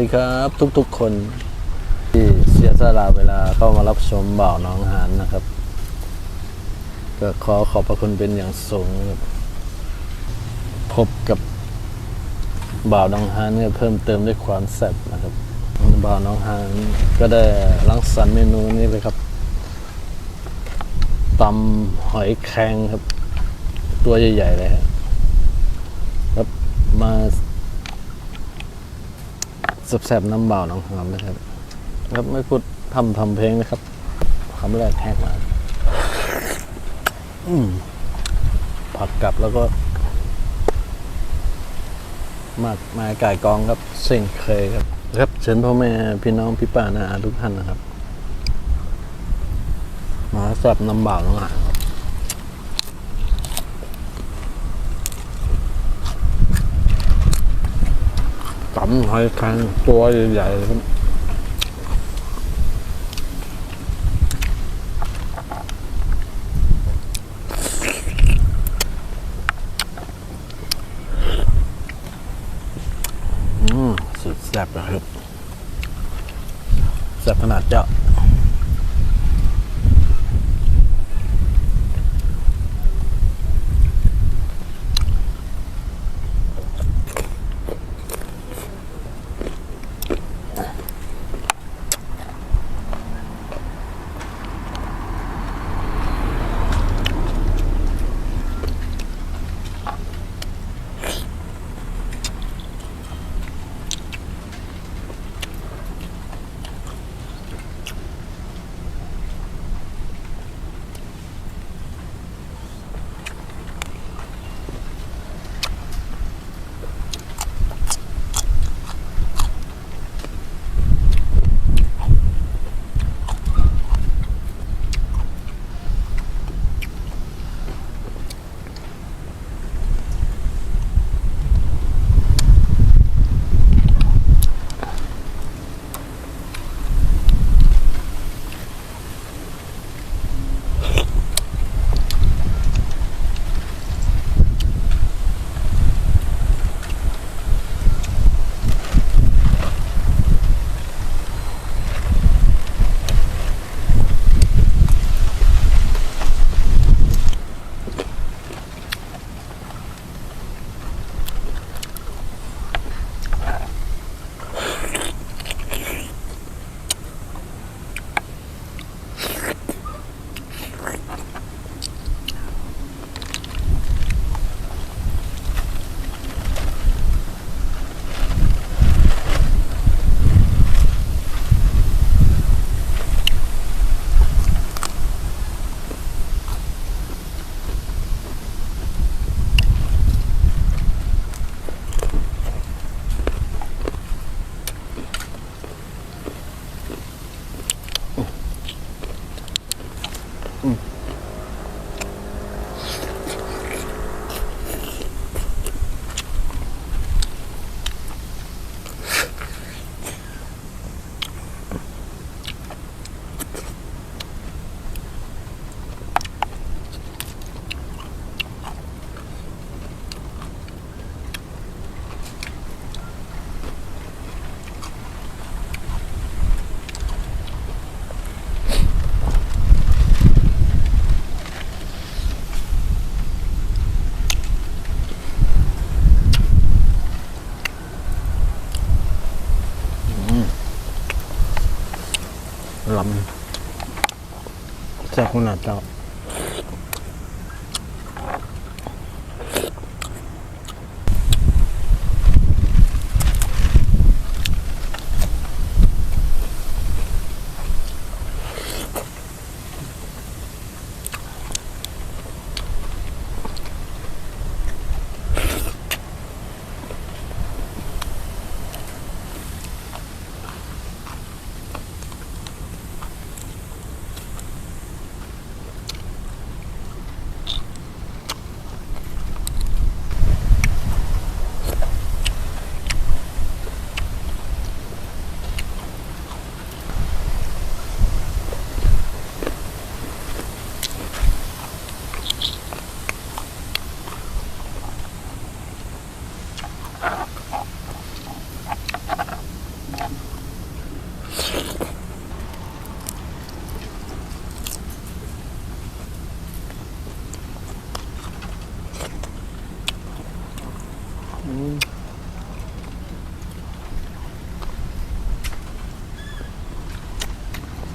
ดีครับทุกๆคนที่เสียสละเวลาเข้ามารับชมบ่าวน้องหานนะครับก็ขอขอบพระคุณเป็นอย่างสูงพบกับบ่าวน้องหานเพิ่มเติมด้วยความแซ่บนะครับบ่าวน้องหานก็ได้รังสรรค์เมนูนี้เลยครับตำหอยแครงครับตัวใหญ่ๆเลยครับมาแซ่บๆน้ำบ่าวน้องหานนะครับครับไม่พูดทำเพลงนะครับคำแรกแหกมาผักกลับแล้วก็มาไก่กองครับเส้นเคยครับเชิญพ่อแม่พี่น้องพี่ป้าน้าอาทุกท่านนะครับมาแซ่บน้ำบ่าวน้องหานครับตำหอยแครงตัวใหญ่ๆครับสุดแซ่บนะครับแซ่บขนาดเจาะลำแซ่บขนาดเจาะ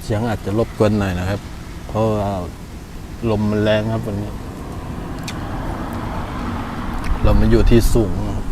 เสียงอาจจะรบกวนหน่อยนะครับ เพราะว่าลมมันแรงครับวันนี้ เรามาอยู่ที่สูงนะครับ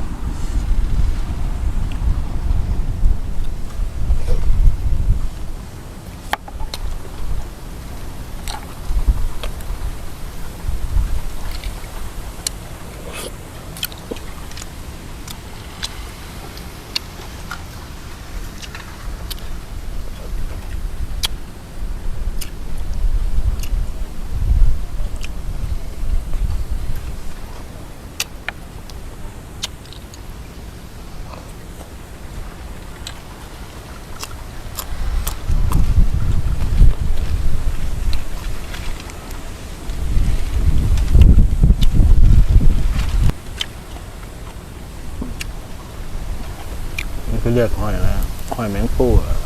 เขาเรียกหอยอะไรหอยแมงปูอะ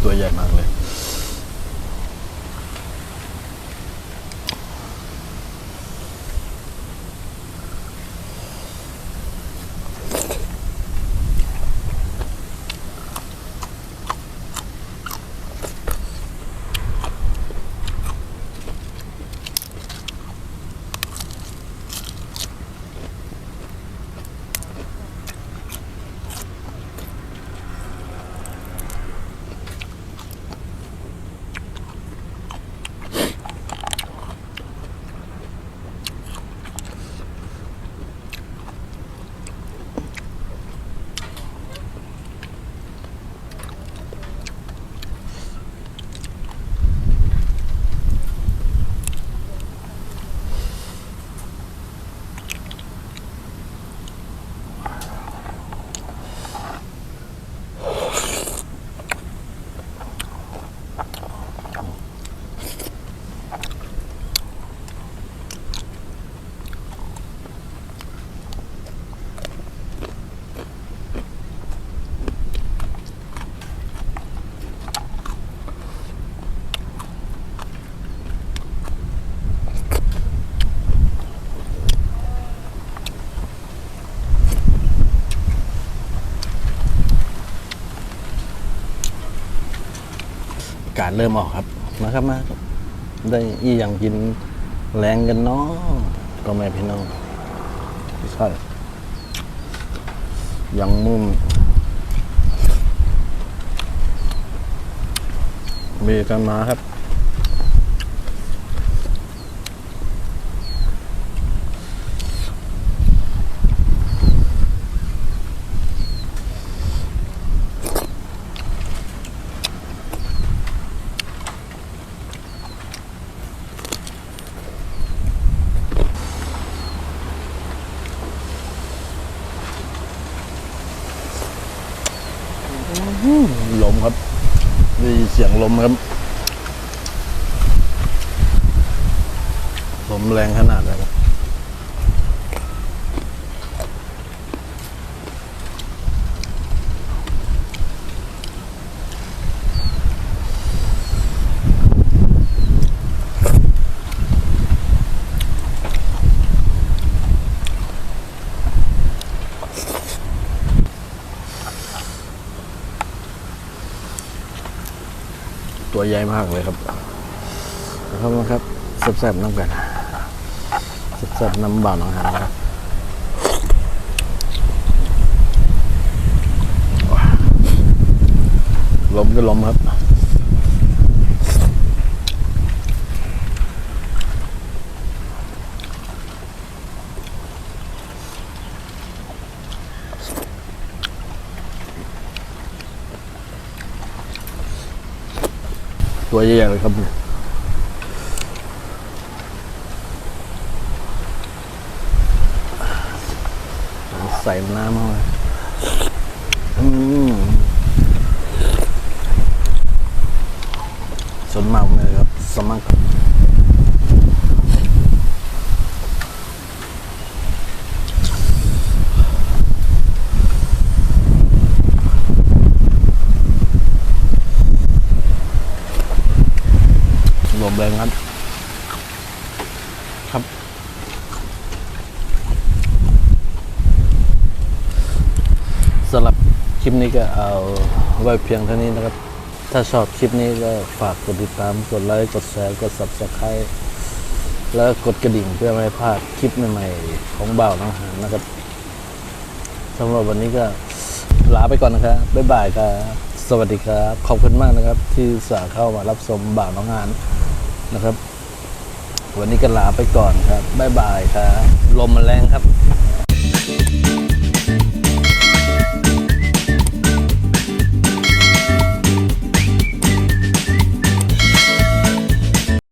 ตัวใหญ่มากเลยการเริ่มออกครับมาครับมาได้อีอย่างกินแรงกันเนาะก็แม่พี่น้องใช่ยังมุมมีกันมาครับลมครับมีเสียงลมครับลมแรงขนาดไหนครับตัวใหญ่มากเลยครับนะครับนะครับแซ่บๆน้ำกันแซ่บๆน้ำบ่าวน้องหานครับลมก็ลมครับตัวใหญ่เลยครับใส่น้ำเข้าไปสดมากเลยครับสมัครลมแรงครับครับสำหรับคลิปนี้ก็เอา ไว้เพียงเท่านี้นะครับ ถ้าชอบคลิปนี้ก็ฝากกดติดตามกดไลค์กดแชร์กด Subscribe แล้วกดกระดิ่งเพื่อไม่ให้พลาดคลิปใหม่ๆของบ่าวน้องหานนะครับสำหรับวันนี้ก็ลาไปก่อนนะครับบ๊ายบายครับสวัสดีครับขอบคุณมากนะครับ ที่สาเข้ามารับชมบ่าวน้องหานนะครับ วันนี้ก็ลาไปก่อนครับบ๊ายบายครับลมมันแรงครับ